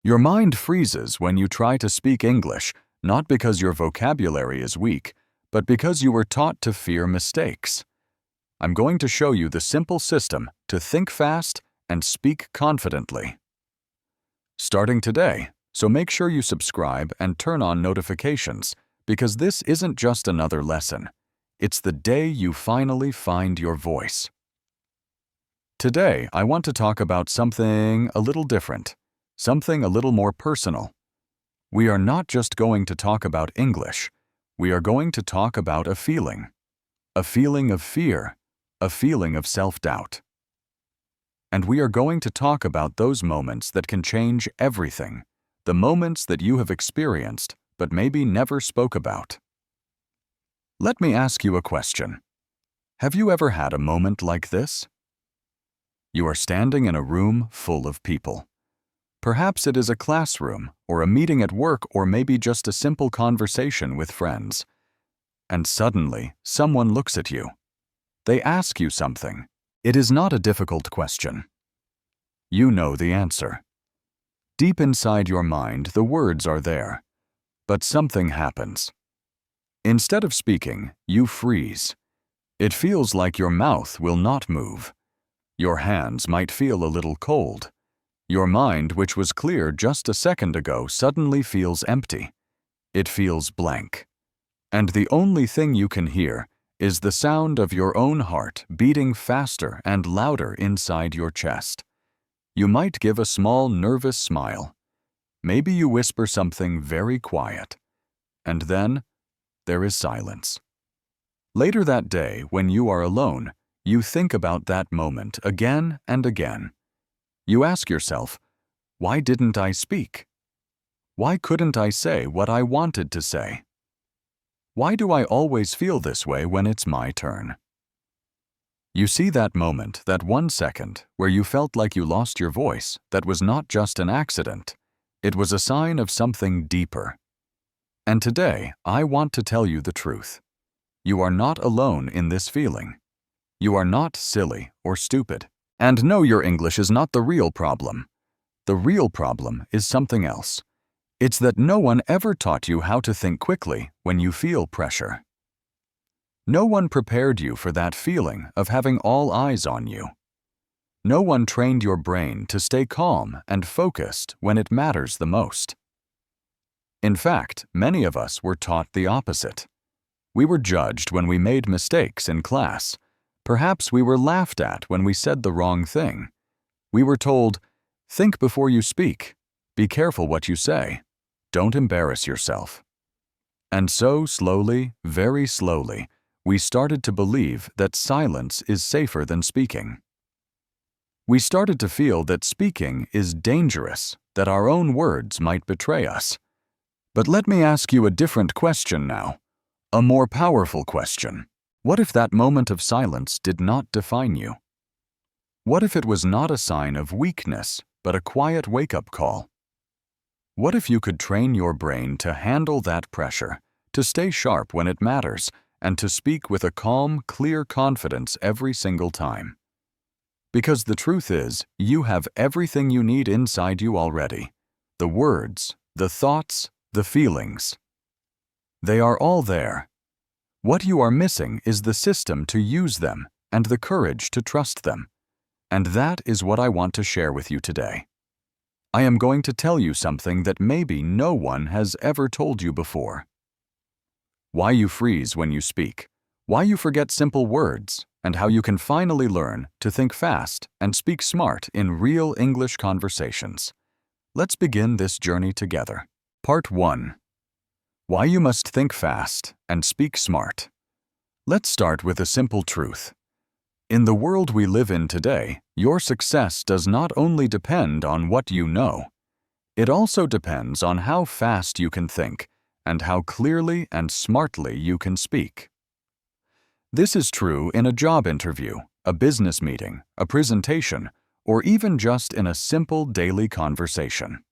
Your mind freezes when you try to speak English, not because your vocabulary is weak, but because you were taught to fear mistakes. I'm going to show you the simple system to think fast and speak confidently. Starting today, so make sure you subscribe and turn on notifications, because this isn't just another lesson. It's the day you finally find your voice. Today, I want to talk about something a little different, something a little more personal. We are not just going to talk about English. We are going to talk about a feeling of fear, a feeling of self-doubt. And we are going to talk about those moments that can change everything, the moments that you have experienced but maybe never spoke about. Let me ask you a question. Have you ever had a moment like this? You are standing in a room full of people. Perhaps it is a classroom, or a meeting at work, or maybe just a simple conversation with friends. And suddenly, someone looks at you. They ask you something. It is not a difficult question. You know the answer. Deep inside your mind, the words are there. But something happens. Instead of speaking, you freeze. It feels like your mouth will not move. Your hands might feel a little cold. Your mind, which was clear just a second ago, suddenly feels empty. It feels blank. And the only thing you can hear is the sound of your own heart beating faster and louder inside your chest. You might give a small, nervous smile. Maybe you whisper something very quiet. And then, there is silence. Later that day, when you are alone, you think about that moment again and again. You ask yourself, why didn't I speak? Why couldn't I say what I wanted to say? Why do I always feel this way when it's my turn? You see that moment, that 1 second, where you felt like you lost your voice, that was not just an accident. It was a sign of something deeper. And today, I want to tell you the truth. You are not alone in this feeling. You are not silly or stupid. And no, your English is not the real problem. The real problem is something else. It's that no one ever taught you how to think quickly when you feel pressure. No one prepared you for that feeling of having all eyes on you. No one trained your brain to stay calm and focused when it matters the most. In fact, many of us were taught the opposite. We were judged when we made mistakes in class. Perhaps we were laughed at when we said the wrong thing. We were told, think before you speak. Be careful what you say. Don't embarrass yourself. And so slowly, very slowly, we started to believe that silence is safer than speaking. We started to feel that speaking is dangerous, that our own words might betray us. But let me ask you a different question now, a more powerful question. What if that moment of silence did not define you? What if it was not a sign of weakness, but a quiet wake-up call? What if you could train your brain to handle that pressure, to stay sharp when it matters, and to speak with a calm, clear confidence every single time? Because the truth is, you have everything you need inside you already. The words, the thoughts, the feelings. They are all there. What you are missing is the system to use them and the courage to trust them. And that is what I want to share with you today. I am going to tell you something that maybe no one has ever told you before. Why you freeze when you speak, why you forget simple words, and how you can finally learn to think fast and speak smart in real English conversations. Let's begin this journey together. Part 1. Why you must think fast and speak smart. Let's start with a simple truth. In the world we live in today, your success does not only depend on what you know. It also depends on how fast you can think and how clearly and smartly you can speak. This is true in a job interview, a business meeting, a presentation, or even just in a simple daily conversation.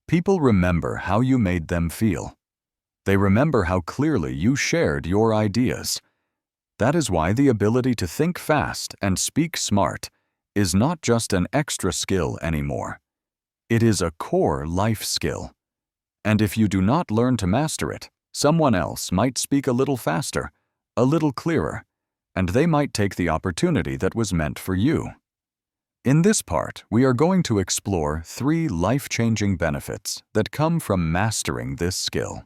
People remember how you made them feel. They remember how clearly you shared your ideas. That is why the ability to think fast and speak smart is not just an extra skill anymore. It is a core life skill. And if you do not learn to master it, someone else might speak a little faster, a little clearer, and they might take the opportunity that was meant for you. In this part, we are going to explore 3 life-changing benefits that come from mastering this skill.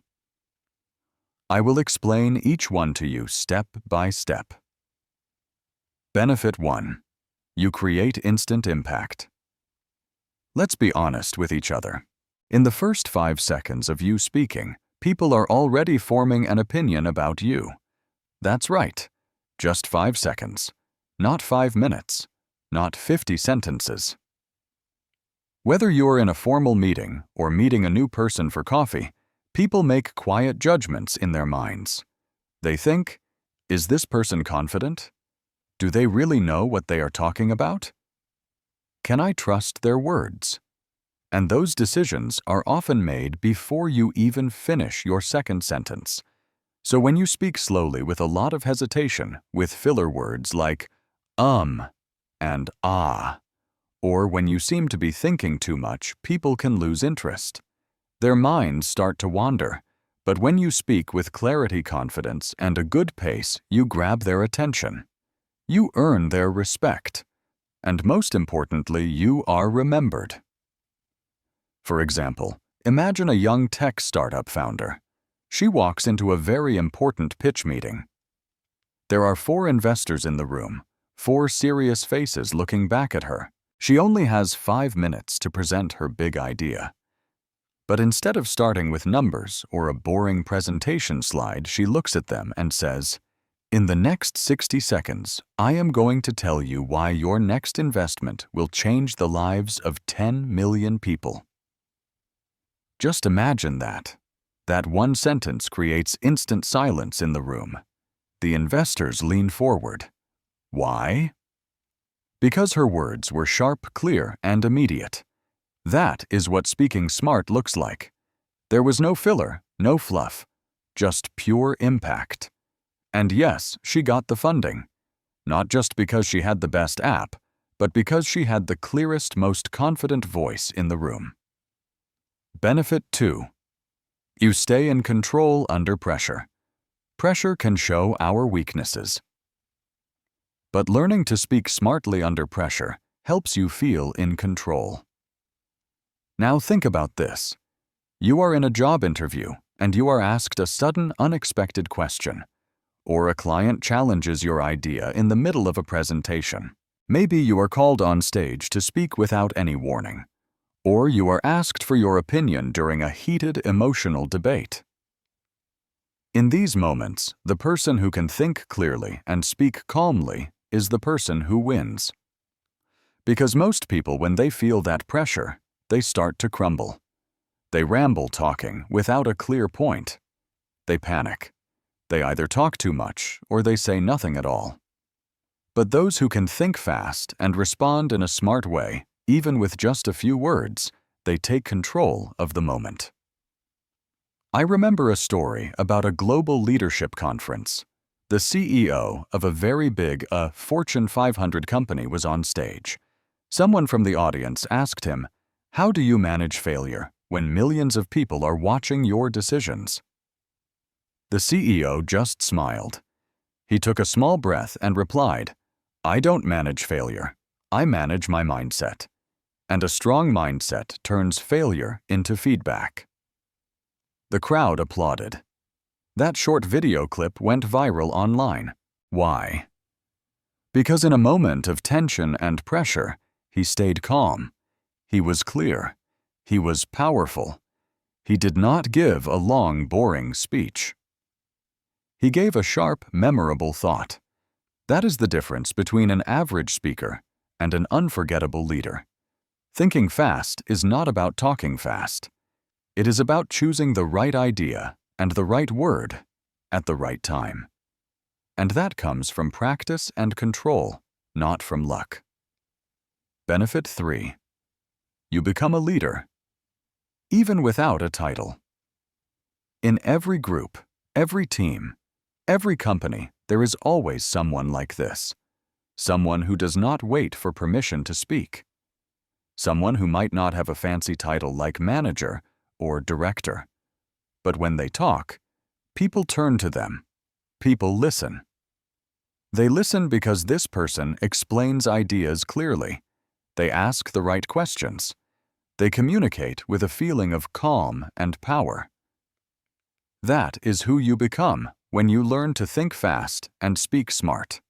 I will explain each one to you step by step. Benefit 1. You create instant impact. Let's be honest with each other. In the first 5 seconds of you speaking, people are already forming an opinion about you. That's right. Just 5 seconds. Not 5 minutes. Not 50 sentences. Whether you're in a formal meeting or meeting a new person for coffee, people make quiet judgments in their minds. They think, is this person confident? Do they really know what they are talking about? Can I trust their words? And those decisions are often made before you even finish your second sentence. So when you speak slowly with a lot of hesitation, with filler words like and ah, or when you seem to be thinking too much, people can lose interest. Their minds start to wander, but when you speak with clarity, confidence, and a good pace, you grab their attention. You earn their respect. And most importantly, you are remembered. For example, imagine a young tech startup founder. She walks into a very important pitch meeting. There are 4 investors in the room, 4 serious faces looking back at her. She only has 5 minutes to present her big idea. But instead of starting with numbers or a boring presentation slide, she looks at them and says, "In the next 60 seconds, I am going to tell you why your next investment will change the lives of 10 million people." Just imagine that. That one sentence creates instant silence in the room. The investors lean forward. Why? Because her words were sharp, clear, and immediate. That is what speaking smart looks like. There was no filler, no fluff, just pure impact. And yes, she got the funding. Not just because she had the best app, but because she had the clearest, most confident voice in the room. Benefit 2. You stay in control under pressure. Pressure can show our weaknesses. But learning to speak smartly under pressure helps you feel in control. Now think about this. You are in a job interview and you are asked a sudden, unexpected question. Or a client challenges your idea in the middle of a presentation. Maybe you are called on stage to speak without any warning. Or you are asked for your opinion during a heated, emotional debate. In these moments, the person who can think clearly and speak calmly is the person who wins. Because most people, when they feel that pressure, they start to crumble. They ramble talking without a clear point. They panic. They either talk too much or they say nothing at all. But those who can think fast and respond in a smart way, even with just a few words, they take control of the moment. I remember a story about a global leadership conference. The CEO of a very big, Fortune 500 company was on stage. Someone from the audience asked him, "How do you manage failure when millions of people are watching your decisions?" The CEO just smiled. He took a small breath and replied, "I don't manage failure. I manage my mindset. And a strong mindset turns failure into feedback." The crowd applauded. That short video clip went viral online. Why? Because in a moment of tension and pressure, he stayed calm. He was clear. He was powerful. He did not give a long, boring speech. He gave a sharp, memorable thought. That is the difference between an average speaker and an unforgettable leader. Thinking fast is not about talking fast. It is about choosing the right idea and the right word at the right time. And that comes from practice and control, not from luck. Benefit 3. You become a leader, even without a title. In every group, every team, every company, there is always someone like this. Someone who does not wait for permission to speak. someone who might not have a fancy title like manager or director. But when they talk, people turn to them. People listen. They listen because this person explains ideas clearly. They ask the right questions. They communicate with a feeling of calm and power. That is who you become when you learn to think fast and speak smart.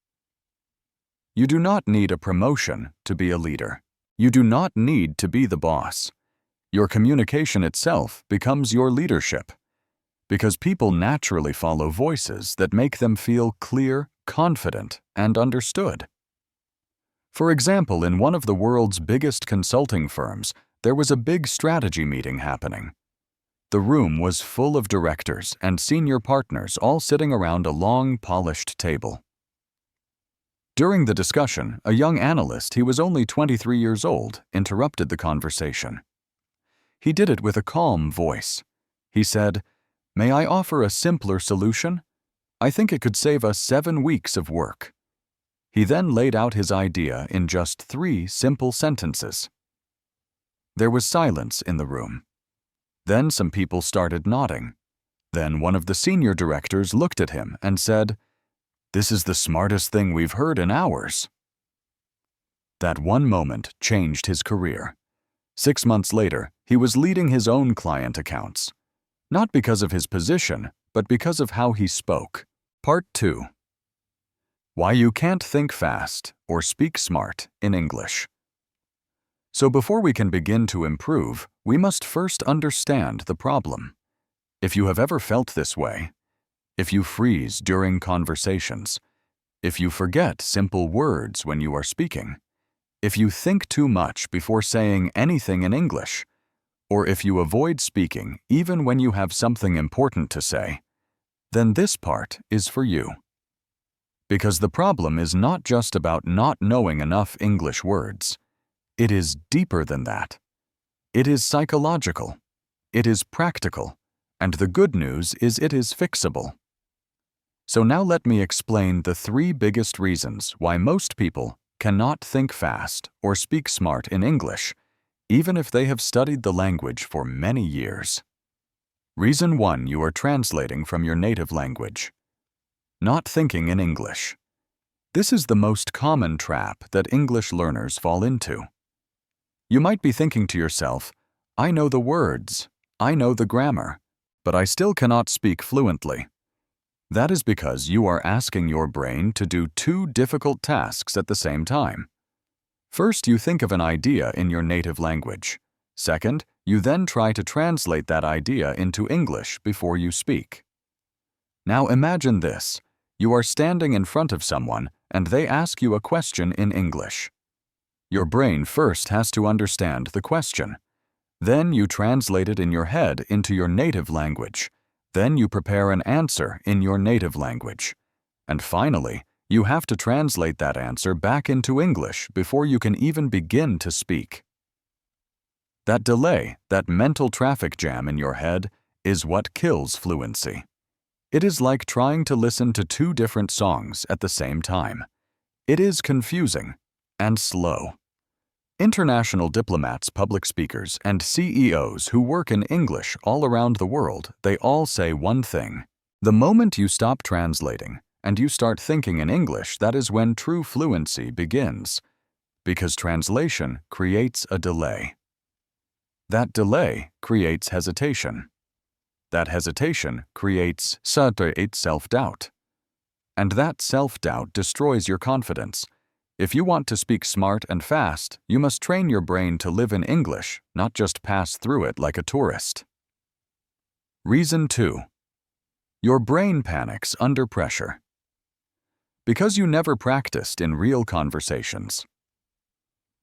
You do not need a promotion to be a leader. You do not need to be the boss. Your communication itself becomes your leadership, because people naturally follow voices that make them feel clear, confident, and understood. For example, in one of the world's biggest consulting firms, there was a big strategy meeting happening. The room was full of directors and senior partners all sitting around a long, polished table. During the discussion, a young analyst, he was only 23 years old, interrupted the conversation. He did it with a calm voice. He said, "May I offer a simpler solution? I think it could save us 7 weeks of work." He then laid out his idea in just 3 simple sentences. There was silence in the room. Then some people started nodding. Then one of the senior directors looked at him and said, "This is the smartest thing we've heard in hours." That one moment changed his career. 6 months later, he was leading his own client accounts. Not because of his position, but because of how he spoke. Part 2. Why you can't think fast or speak smart in English. So before we can begin to improve, we must first understand the problem. If you have ever felt this way, if you freeze during conversations, if you forget simple words when you are speaking, if you think too much before saying anything in English, or if you avoid speaking even when you have something important to say, then this part is for you. Because the problem is not just about not knowing enough English words. It is deeper than that. It is psychological. It is practical. And the good news is it is fixable. So now let me explain the 3 biggest reasons why most people cannot think fast or speak smart in English, even if they have studied the language for many years. Reason 1: you are translating from your native language. Not thinking in English. This is the most common trap that English learners fall into. You might be thinking to yourself, "I know the words, I know the grammar, but I still cannot speak fluently." That is because you are asking your brain to do 2 difficult tasks at the same time. First, you think of an idea in your native language. Second, you then try to translate that idea into English before you speak. Now imagine this. You are standing in front of someone and they ask you a question in English. Your brain first has to understand the question. Then you translate it in your head into your native language. Then you prepare an answer in your native language. And finally, you have to translate that answer back into English before you can even begin to speak. That delay, that mental traffic jam in your head, is what kills fluency. It is like trying to listen to 2 different songs at the same time. It is confusing and slow. International diplomats, public speakers, and CEOs who work in English all around the world, they all say one thing. The moment you stop translating and you start thinking in English, that is when true fluency begins, because translation creates a delay. That delay creates hesitation. That hesitation creates self-doubt. And that self-doubt destroys your confidence. If you want to speak smart and fast, you must train your brain to live in English, not just pass through it like a tourist. Reason 2. Your brain panics under pressure. Because you never practiced in real conversations.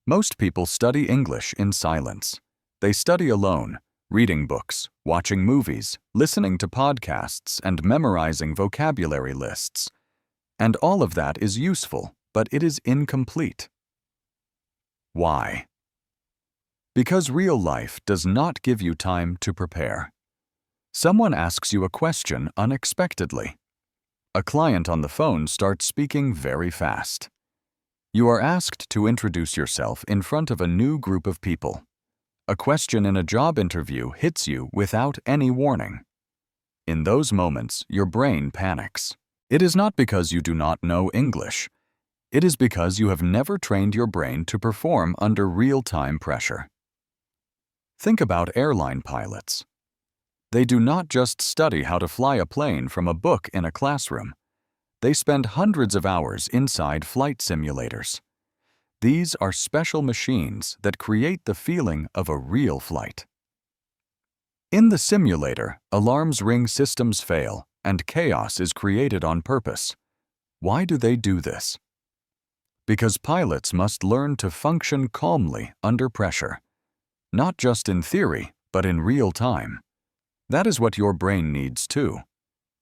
Most people study English in silence. They study alone, reading books, watching movies, listening to podcasts, and memorizing vocabulary lists. And all of that is useful, but it is incomplete. Why? Because real life does not give you time to prepare. Someone asks you a question unexpectedly. A client on the phone starts speaking very fast. You are asked to introduce yourself in front of a new group of people. A question in a job interview hits you without any warning. In those moments, your brain panics. It is not because you do not know English. It is because you have never trained your brain to perform under real-time pressure. Think about airline pilots. They do not just study how to fly a plane from a book in a classroom. They spend hundreds of hours inside flight simulators. These are special machines that create the feeling of a real flight. In the simulator, alarms ring, systems fail, and chaos is created on purpose. Why do they do this? Because pilots must learn to function calmly under pressure. Not just in theory, but in real time. That is what your brain needs too.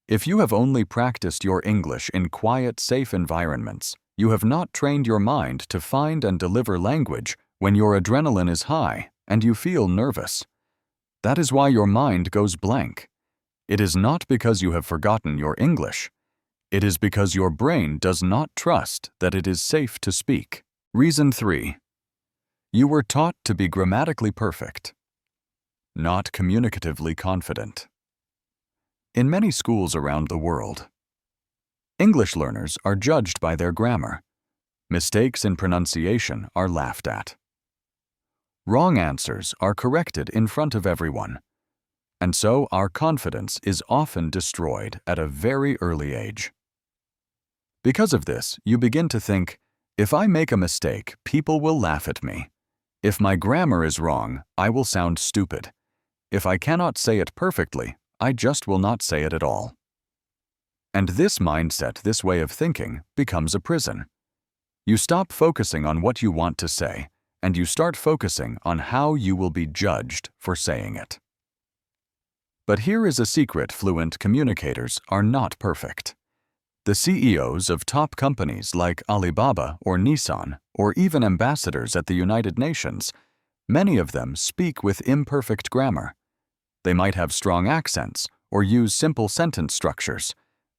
If you have only practiced your English in quiet, safe environments, you have not trained your mind to find and deliver language when your adrenaline is high and you feel nervous. That is why your mind goes blank. It is not because you have forgotten your English. It is because your brain does not trust that it is safe to speak. Reason 3. You were taught to be grammatically perfect, not communicatively confident. In many schools around the world, English learners are judged by their grammar. Mistakes in pronunciation are laughed at. Wrong answers are corrected in front of everyone. And so our confidence is often destroyed at a very early age. Because of this, you begin to think, if I make a mistake, people will laugh at me. If my grammar is wrong, I will sound stupid. If I cannot say it perfectly, I just will not say it at all. And this mindset, this way of thinking, becomes a prison. You stop focusing on what you want to say, and you start focusing on how you will be judged for saying it. But here is a secret: fluent communicators are not perfect. The CEOs of top companies like Alibaba or Nissan, or even ambassadors at the United Nations, many of them speak with imperfect grammar. They might have strong accents or use simple sentence structures,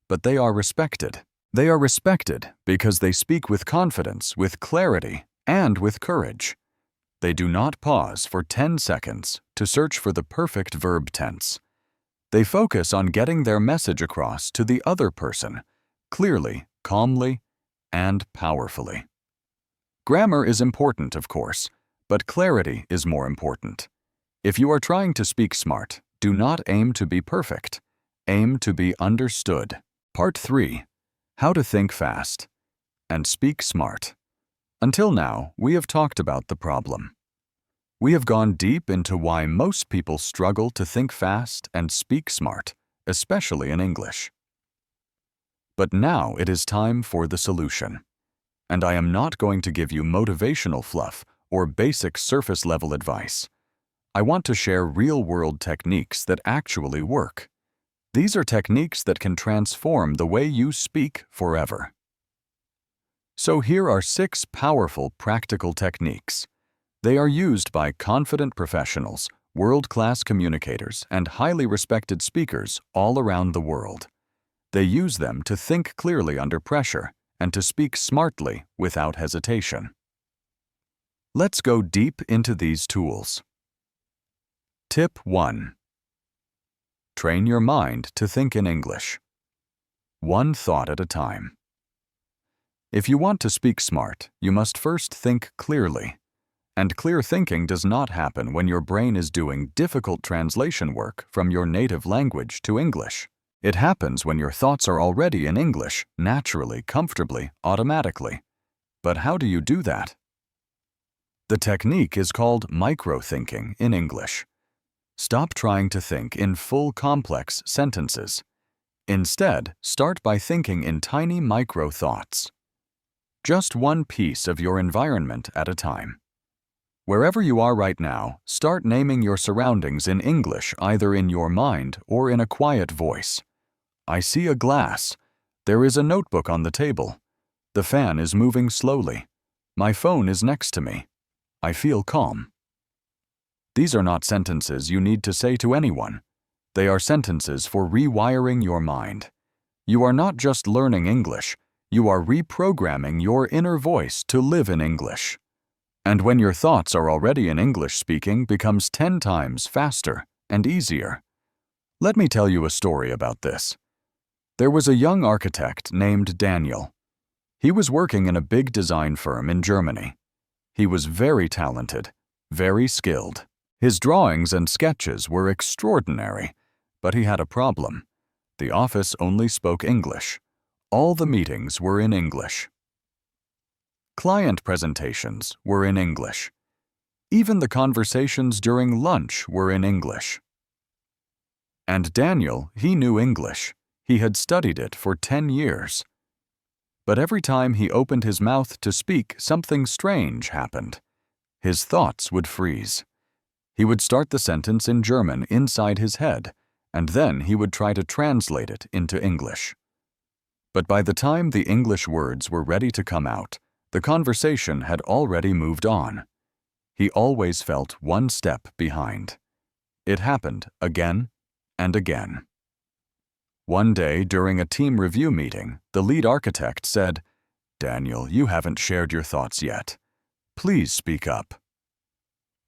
but they are respected. They are respected because they speak with confidence, with clarity, and with courage. They do not pause for 10 seconds to search for the perfect verb tense. They focus on getting their message across to the other person, clearly, calmly, and powerfully. Grammar is important, of course, but clarity is more important. If you are trying to speak smart, do not aim to be perfect. Aim to be understood. Part 3. How to think fast and speak smart. Until now, we have talked about the problem. We have gone deep into why most people struggle to think fast and speak smart, especially in English. But now it is time for the solution. And I am not going to give you motivational fluff or basic surface-level advice. I want to share real-world techniques that actually work. These are techniques that can transform the way you speak forever. So here are 6 powerful practical techniques. They are used by confident professionals, world-class communicators, and highly respected speakers all around the world. They use them to think clearly under pressure and to speak smartly without hesitation. Let's go deep into these tools. Tip 1. Train your mind to think in English. One thought at a time. If you want to speak smart, you must first think clearly. And clear thinking does not happen when your brain is doing difficult translation work from your native language to English. It happens when your thoughts are already in English, naturally, comfortably, automatically. But how do you do that? The technique is called micro-thinking in English. Stop trying to think in full complex sentences. Instead, start by thinking in tiny micro-thoughts. Just one piece of your environment at a time. Wherever you are right now, start naming your surroundings in English, either in your mind or in a quiet voice. I see a glass. There is a notebook on the table. The fan is moving slowly. My phone is next to me. I feel calm. These are not sentences you need to say to anyone. They are sentences for rewiring your mind. You are not just learning English, You are reprogramming your inner voice to live in English. And when your thoughts are already in English, speaking becomes 10 times faster and easier. Let me tell you a story about this. There was a young architect named Daniel. He was working in a big design firm in Germany. He was very talented, very skilled. His drawings and sketches were extraordinary, but he had a problem. The office only spoke English. All the meetings were in English. Client presentations were in English. Even the conversations during lunch were in English. And Daniel, he knew English. He had studied it for 10 years. But every time he opened his mouth to speak, something strange happened. His thoughts would freeze. He would start the sentence in German inside his head, and then he would try to translate it into English. But by the time the English words were ready to come out, the conversation had already moved on. He always felt one step behind. It happened again and again. One day, during a team review meeting, the lead architect said, "Daniel, you haven't shared your thoughts yet. Please speak up."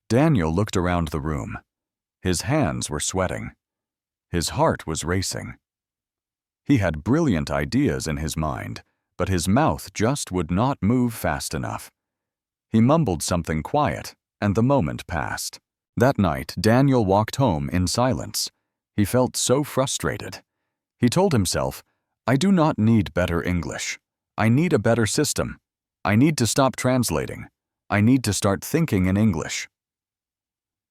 Daniel looked around the room. His hands were sweating. His heart was racing. He had brilliant ideas in his mind, but his mouth just would not move fast enough. He mumbled something quiet, and the moment passed. That night, Daniel walked home in silence. He felt so frustrated. He told himself, "I do not need better English. I need a better system. I need to stop translating. I need to start thinking in English."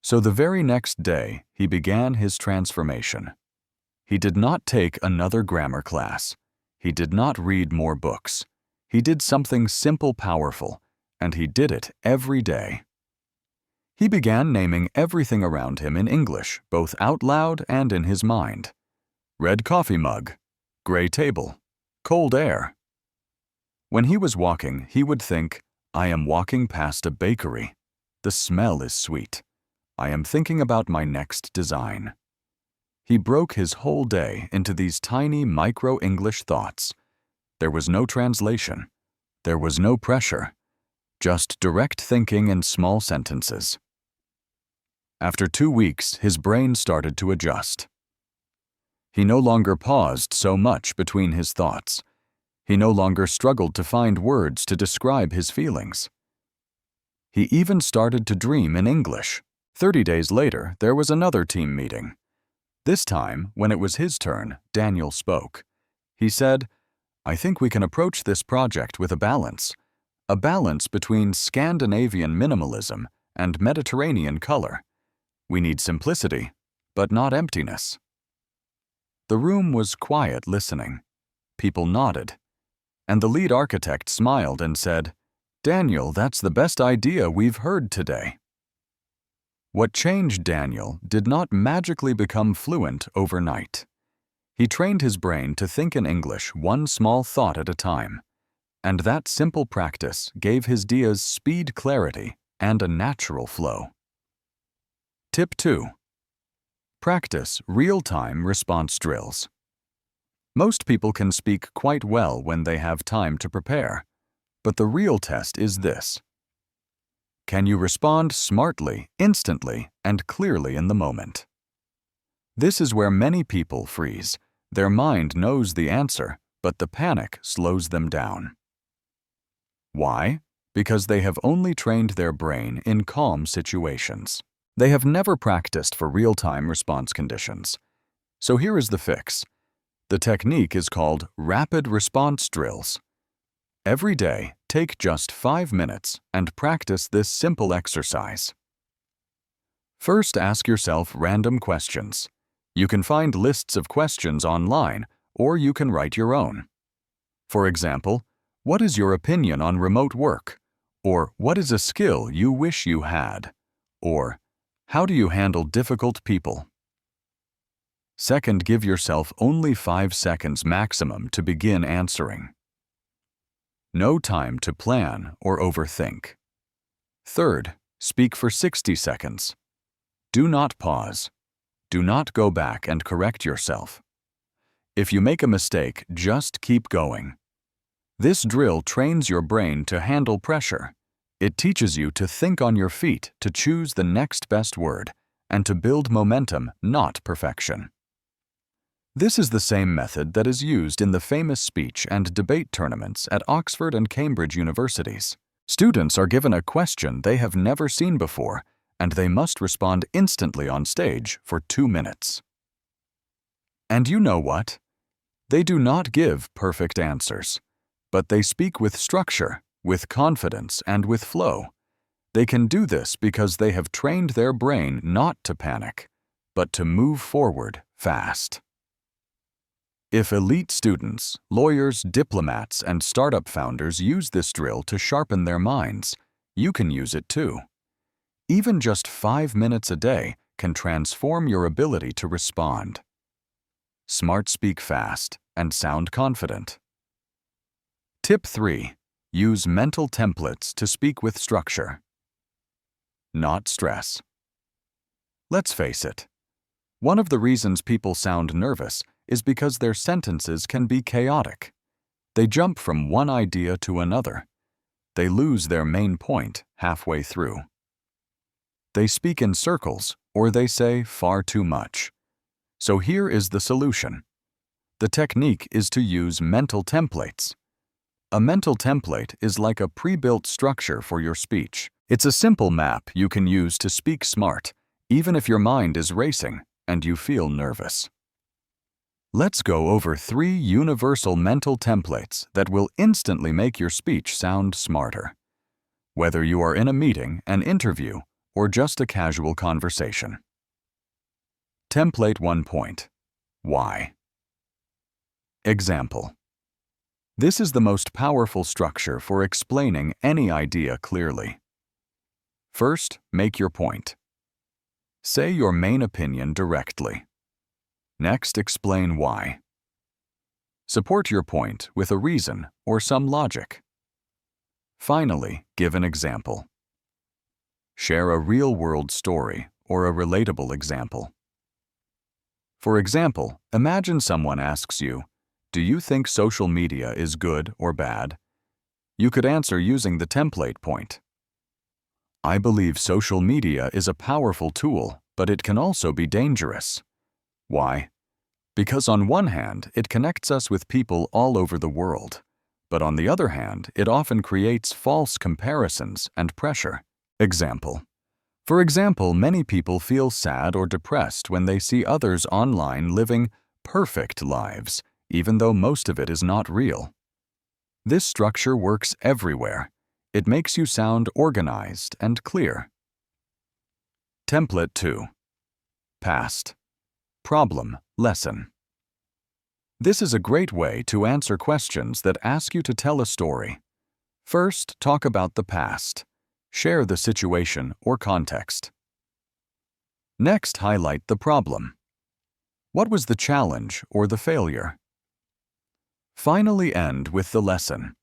So the very next day, he began his transformation. He did not take another grammar class. He did not read more books. He did something simple, powerful, and he did it every day. He began naming everything around him in English, both out loud and in his mind. Red coffee mug, gray table, cold air. When he was walking, he would think, "I am walking past a bakery. The smell is sweet. I am thinking about my next design." He broke his whole day into these tiny micro-English thoughts. There was no translation. There was no pressure. Just direct thinking in small sentences. After 2 weeks, his brain started to adjust. He no longer paused so much between his thoughts. He no longer struggled to find words to describe his feelings. He even started to dream in English. 30 days later, there was another team meeting. This time, when it was his turn, Daniel spoke. He said, "I think we can approach this project with a balance between Scandinavian minimalism and Mediterranean color. We need simplicity, but not emptiness." The room was quiet listening. People nodded. And the lead architect smiled and said, "Daniel, that's the best idea we've heard today." What changed Daniel did not magically become fluent overnight. He trained his brain to think in English one small thought at a time. And that simple practice gave his ideas speed, clarity, and a natural flow. Tip 2. Practice real-time response drills. Most people can speak quite well when they have time to prepare, but the real test is this. Can you respond smartly, instantly, and clearly in the moment? This is where many people freeze. Their mind knows the answer, but the panic slows them down. Why? Because they have only trained their brain in calm situations. They have never practiced for real-time response conditions. So here is the fix. The technique is called rapid response drills. Every day, take just 5 minutes and practice this simple exercise. First, ask yourself random questions. You can find lists of questions online, or you can write your own. For example, what is your opinion on remote work? Or what is a skill you wish you had? Or how do you handle difficult people? Second, give yourself only 5 seconds maximum to begin answering. No time to plan or overthink. Third, speak for 60 seconds. Do not pause. Do not go back and correct yourself. If you make a mistake, just keep going. This drill trains your brain to handle pressure. It teaches you to think on your feet, to choose the next best word, and to build momentum, not perfection. This is the same method that is used in the famous speech and debate tournaments at Oxford and Cambridge universities. Students are given a question they have never seen before, and they must respond instantly on stage for 2 minutes. And you know what? They do not give perfect answers, but they speak with structure, with confidence, and with flow. They can do this because they have trained their brain not to panic, but to move forward fast. If elite students, lawyers, diplomats, and startup founders use this drill to sharpen their minds, you can use it too. Even just 5 minutes a day can transform your ability to respond. Smart speak fast and sound confident. Tip 3. Use mental templates to speak with structure. Not stress. Let's face it. One of the reasons people sound nervous is because their sentences can be chaotic. They jump from one idea to another. They lose their main point halfway through. They speak in circles, or they say far too much. So here is the solution. The technique is to use mental templates. A mental template is like a pre-built structure for your speech. It's a simple map you can use to speak smart, even if your mind is racing and you feel nervous. Let's go over 3 universal mental templates that will instantly make your speech sound smarter. Whether you are in a meeting, an interview, or just a casual conversation. Template 1. Why? Example. This is the most powerful structure for explaining any idea clearly. First, make your point. Say your main opinion directly. Next, explain why. Support your point with a reason or some logic. Finally, give an example. Share a real-world story or a relatable example. For example, imagine someone asks you, "Do you think social media is good or bad?" You could answer using the template point. I believe social media is a powerful tool, but it can also be dangerous. Why? Because on one hand, it connects us with people all over the world, but on the other hand, it often creates false comparisons and pressure. Example. For example, many people feel sad or depressed when they see others online living perfect lives, even though most of it is not real. This structure works everywhere. It makes you sound organized and clear. Template 2. Past. Problem, lesson. This is a great way to answer questions that ask you to tell a story. First, talk about the past. Share the situation or context. Next, highlight the problem. What was the challenge or the failure? Finally, end with the lesson.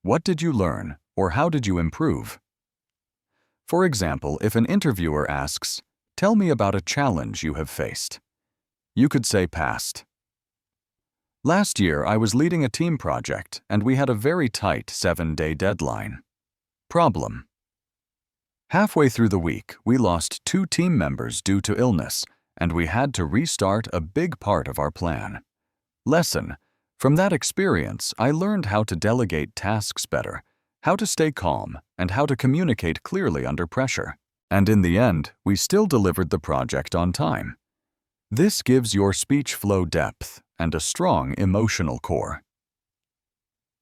What did you learn or how did you improve? For example, if an interviewer asks, "Tell me about a challenge you have faced," you could say past. Last year, I was leading a team project and we had a very tight 7-day deadline. Problem. Halfway through the week, we lost 2 team members due to illness, and we had to restart a big part of our plan. Lesson. From that experience, I learned how to delegate tasks better, how to stay calm, and how to communicate clearly under pressure. And in the end, we still delivered the project on time. This gives your speech flow depth and a strong emotional core.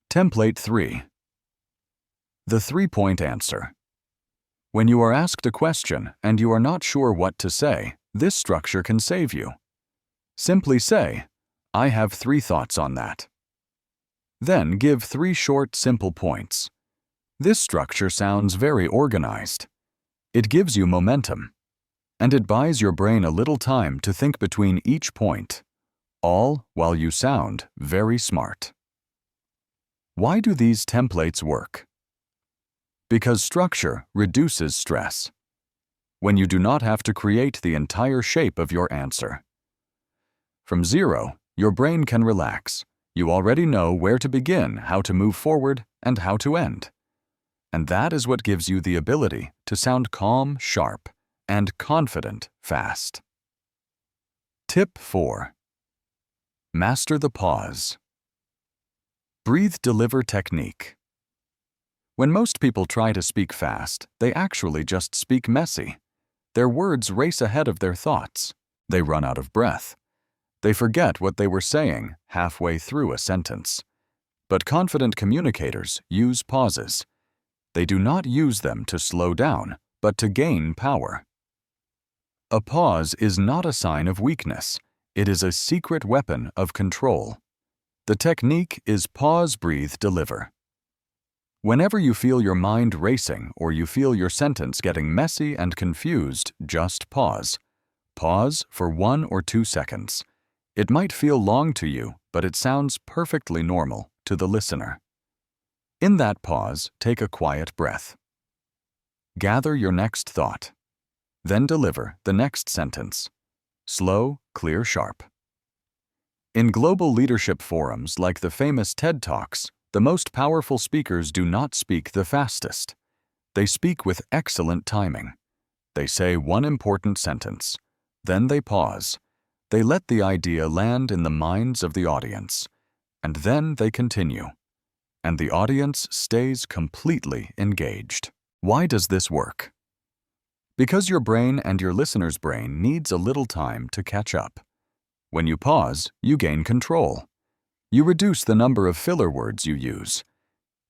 Template 3. The 3-point answer. When you are asked a question and you are not sure what to say, this structure can save you. Simply say, "I have 3 thoughts on that." Then give 3 short, simple points. This structure sounds very organized. It gives you momentum, and it buys your brain a little time to think between each point, all while you sound very smart. Why do these templates work? Because structure reduces stress. When you do not have to create the entire shape of your answer. From zero, your brain can relax. You already know where to begin, how to move forward, and how to end. And that is what gives you the ability to sound calm, sharp, and confident fast. Tip 4. Master the pause. Breathe-deliver technique. When most people try to speak fast, they actually just speak messy. Their words race ahead of their thoughts. They run out of breath. They forget what they were saying halfway through a sentence. But confident communicators use pauses. They do not use them to slow down, but to gain power. A pause is not a sign of weakness. It is a secret weapon of control. The technique is pause, breathe, deliver. Whenever you feel your mind racing or you feel your sentence getting messy and confused, just pause. Pause for 1 or 2 seconds. It might feel long to you, but it sounds perfectly normal to the listener. In that pause, take a quiet breath. Gather your next thought. Then deliver the next sentence. Slow, clear, sharp. In global leadership forums like the famous TED Talks, the most powerful speakers do not speak the fastest. They speak with excellent timing. They say one important sentence. Then they pause. They let the idea land in the minds of the audience. And then they continue. And the audience stays completely engaged. Why does this work? Because your brain and your listener's brain needs a little time to catch up. When you pause, you gain control. You reduce the number of filler words you use.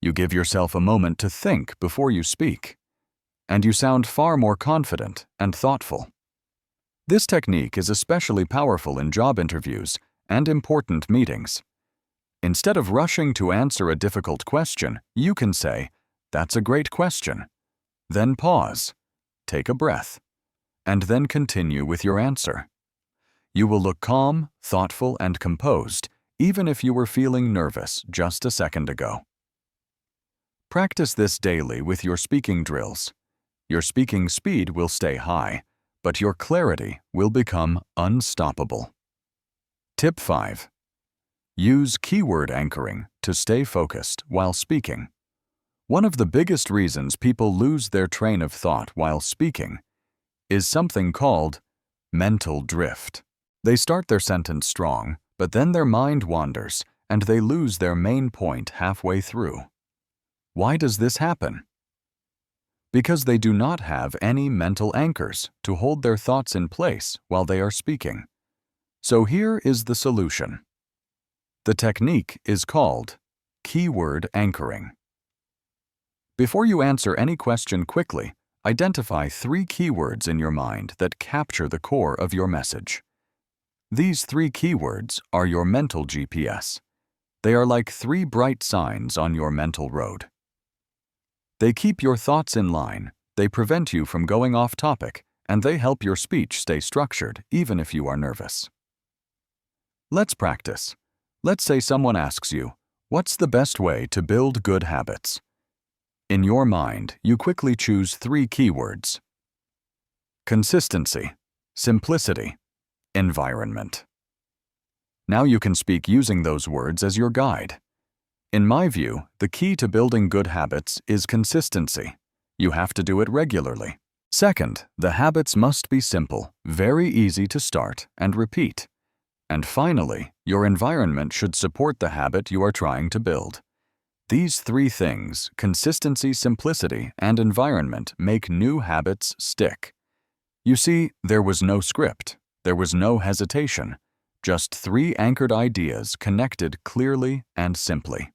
You give yourself a moment to think before you speak. And you sound far more confident and thoughtful. This technique is especially powerful in job interviews and important meetings. Instead of rushing to answer a difficult question, you can say, "That's a great question." Then pause, take a breath, and then continue with your answer. You will look calm, thoughtful, and composed, even if you were feeling nervous just a second ago. Practice this daily with your speaking drills. Your speaking speed will stay high, but your clarity will become unstoppable. Tip 5. Use keyword anchoring to stay focused while speaking. One of the biggest reasons people lose their train of thought while speaking is something called mental drift. They start their sentence strong, but then their mind wanders and they lose their main point halfway through. Why does this happen? Because they do not have any mental anchors to hold their thoughts in place while they are speaking. So here is the solution. The technique is called keyword anchoring. Before you answer any question quickly, identify 3 keywords in your mind that capture the core of your message. These 3 keywords are your mental GPS. They are like 3 bright signs on your mental road. They keep your thoughts in line, they prevent you from going off topic, and they help your speech stay structured even if you are nervous. Let's practice. Let's say someone asks you, "What's the best way to build good habits?" In your mind, you quickly choose 3 keywords: consistency, simplicity, environment. Now you can speak using those words as your guide. In my view, the key to building good habits is consistency. You have to do it regularly. Second, the habits must be simple, very easy to start and repeat. And finally, your environment should support the habit you are trying to build. These 3 things, consistency, simplicity, and environment, make new habits stick. You see, there was no script. There was no hesitation. Just 3 anchored ideas connected clearly and simply.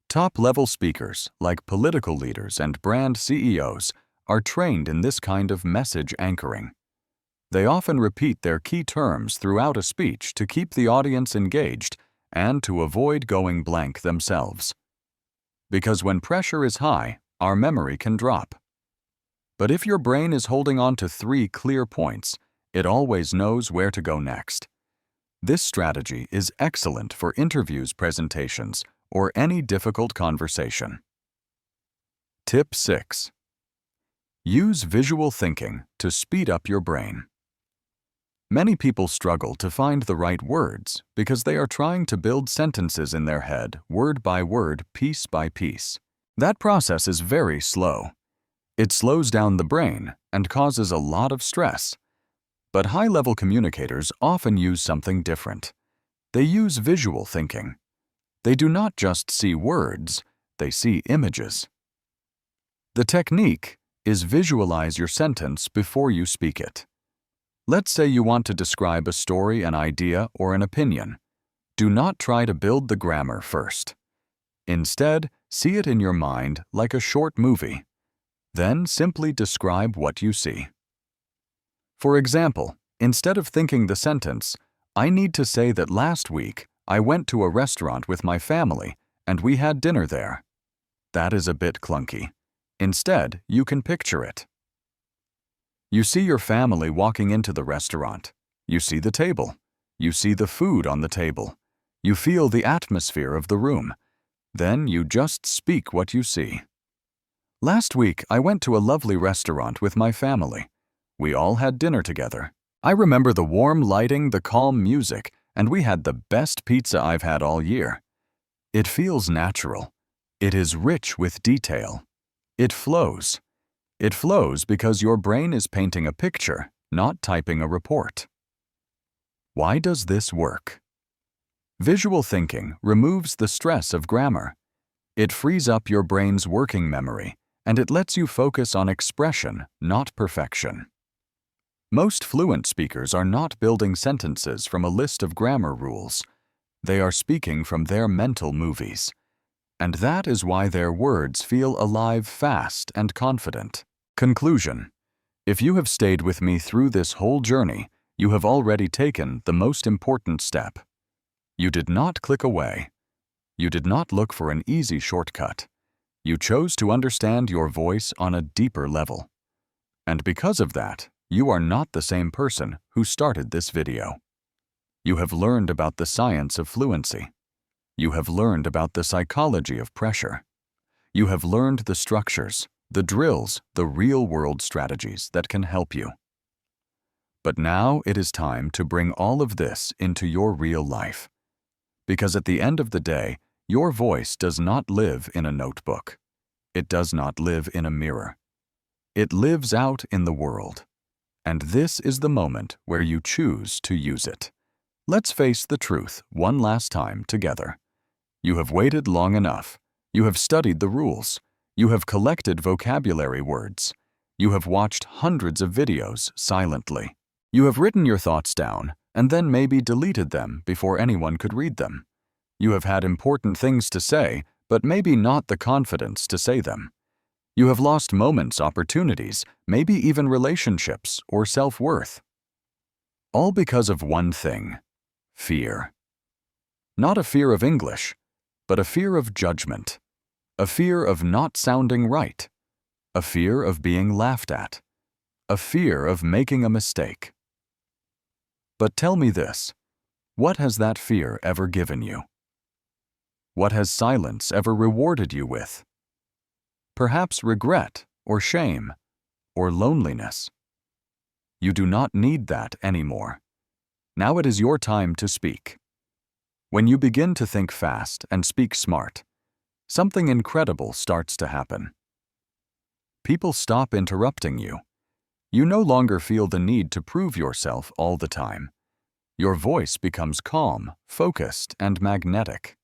Top-level speakers, like political leaders and brand CEOs, are trained in this kind of message anchoring. They often repeat their key terms throughout a speech to keep the audience engaged and to avoid going blank themselves. Because when pressure is high, our memory can drop. But if your brain is holding on to 3 clear points, it always knows where to go next. This strategy is excellent for interviews, presentations, or any difficult conversation. Tip 6. Use visual thinking to speed up your brain. Many people struggle to find the right words because they are trying to build sentences in their head, word by word, piece by piece. That process is very slow. It slows down the brain and causes a lot of stress. But high-level communicators often use something different. They use visual thinking. They do not just see words, they see images. The technique is visualize your sentence before you speak it. Let's say you want to describe a story, an idea, or an opinion. Do not try to build the grammar first. Instead, see it in your mind like a short movie. Then simply describe what you see. For example, instead of thinking the sentence, "I need to say that last week I went to a restaurant with my family and we had dinner there." That is a bit clunky. Instead, you can picture it. You see your family walking into the restaurant. You see the table. You see the food on the table. You feel the atmosphere of the room. Then you just speak what you see. "Last week, I went to a lovely restaurant with my family. We all had dinner together. I remember the warm lighting, the calm music, and we had the best pizza I've had all year." It feels natural. It is rich with detail. It flows. It flows because your brain is painting a picture, not typing a report. Why does this work? Visual thinking removes the stress of grammar. It frees up your brain's working memory, and it lets you focus on expression, not perfection. Most fluent speakers are not building sentences from a list of grammar rules. They are speaking from their mental movies. And that is why their words feel alive, fast, and confident. Conclusion: if you have stayed with me through this whole journey, you have already taken the most important step. You did not click away. You did not look for an easy shortcut. You chose to understand your voice on a deeper level. And because of that, you are not the same person who started this video. You have learned about the science of fluency. You have learned about the psychology of pressure. You have learned the structures, the drills, the real-world strategies that can help you. But now it is time to bring all of this into your real life. Because at the end of the day, your voice does not live in a notebook. It does not live in a mirror. It lives out in the world. And this is the moment where you choose to use it. Let's face the truth one last time together. You have waited long enough. You have studied the rules. You have collected vocabulary words. You have watched hundreds of videos silently. You have written your thoughts down and then maybe deleted them before anyone could read them. You have had important things to say, but maybe not the confidence to say them. You have lost moments, opportunities, maybe even relationships or self-worth. All because of one thing: fear. Not a fear of English, but a fear of judgment. A fear of not sounding right. A fear of being laughed at. A fear of making a mistake. But tell me this: what has that fear ever given you? What has silence ever rewarded you with? Perhaps regret or shame or loneliness. You do not need that anymore. Now it is your time to speak. When you begin to think fast and speak smart, something incredible starts to happen. People stop interrupting you. You no longer feel the need to prove yourself all the time. Your voice becomes calm, focused, and magnetic.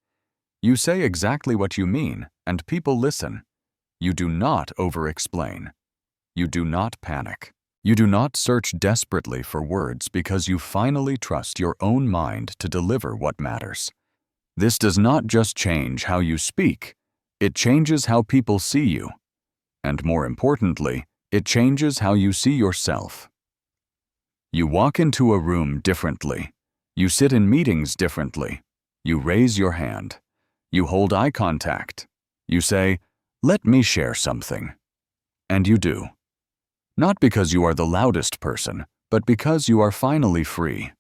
You say exactly what you mean, and people listen. You do not over-explain. You do not panic. You do not search desperately for words because you finally trust your own mind to deliver what matters. This does not just change how you speak, it changes how people see you. And more importantly, it changes how you see yourself. You walk into a room differently. You sit in meetings differently. You raise your hand. You hold eye contact. You say, "Let me share something." And you do. Not because you are the loudest person, but because you are finally free.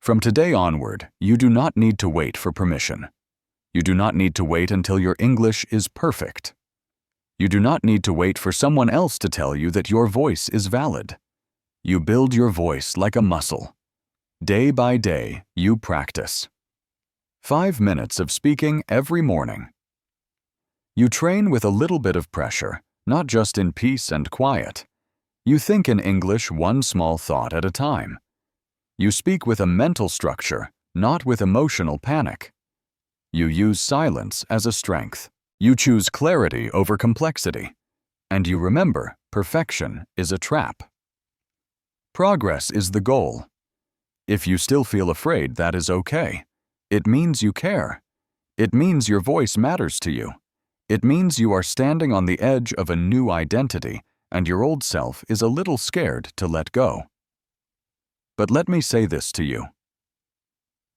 From today onward, you do not need to wait for permission. You do not need to wait until your English is perfect. You do not need to wait for someone else to tell you that your voice is valid. You build your voice like a muscle. Day by day, you practice. 5 minutes of speaking every morning. You train with a little bit of pressure, not just in peace and quiet. You think in English one small thought at a time. You speak with a mental structure, not with emotional panic. You use silence as a strength. You choose clarity over complexity. And you remember, perfection is a trap. Progress is the goal. If you still feel afraid, that is okay. It means you care. It means your voice matters to you. It means you are standing on the edge of a new identity, and your old self is a little scared to let go. But let me say this to you.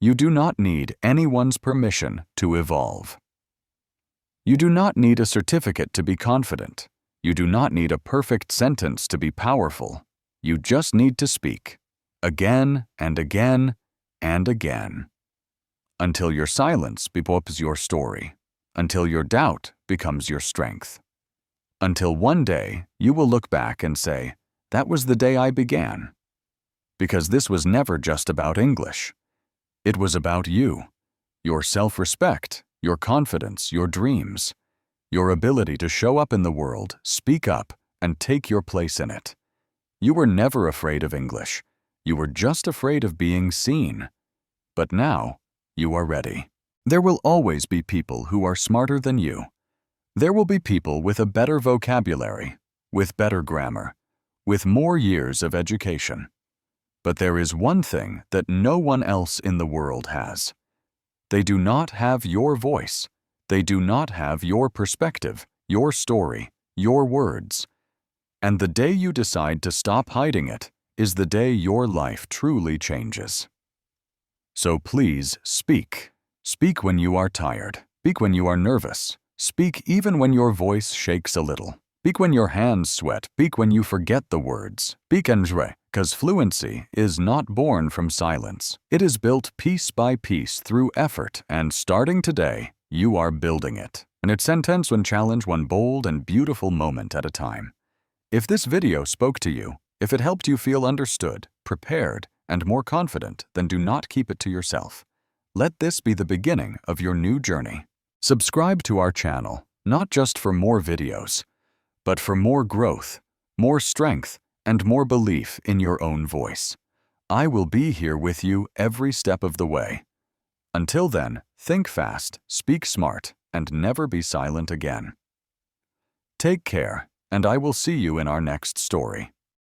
You do not need anyone's permission to evolve. You do not need a certificate to be confident. You do not need a perfect sentence to be powerful. You just need to speak, again and again and again, until your silence becomes your story, until your doubt becomes your strength, until one day you will look back and say, "That was the day I began." Because this was never just about English. It was about you, your self-respect, your confidence, your dreams, your ability to show up in the world, speak up, and take your place in it. You were never afraid of English. You were just afraid of being seen. But now, you are ready. There will always be people who are smarter than you. There will be people with a better vocabulary, with better grammar, with more years of education. But there is one thing that no one else in the world has. They do not have your voice. They do not have your perspective, your story, your words. And the day you decide to stop hiding it is the day your life truly changes. So please speak. Speak when you are tired. Speak when you are nervous. Speak even when your voice shakes a little. Speak when your hands sweat. Speak when you forget the words. Speak because fluency is not born from silence. It is built piece by piece through effort, and starting today, you are building it. And it's sentence one challenge, one bold and beautiful moment at a time. If this video spoke to you, if it helped you feel understood, prepared, and more confident, then do not keep it to yourself. Let this be the beginning of your new journey. Subscribe to our channel, not just for more videos, but for more growth, more strength, and more belief in your own voice. I will be here with you every step of the way. Until then, think fast, speak smart, and never be silent again. Take care, and I will see you in our next story.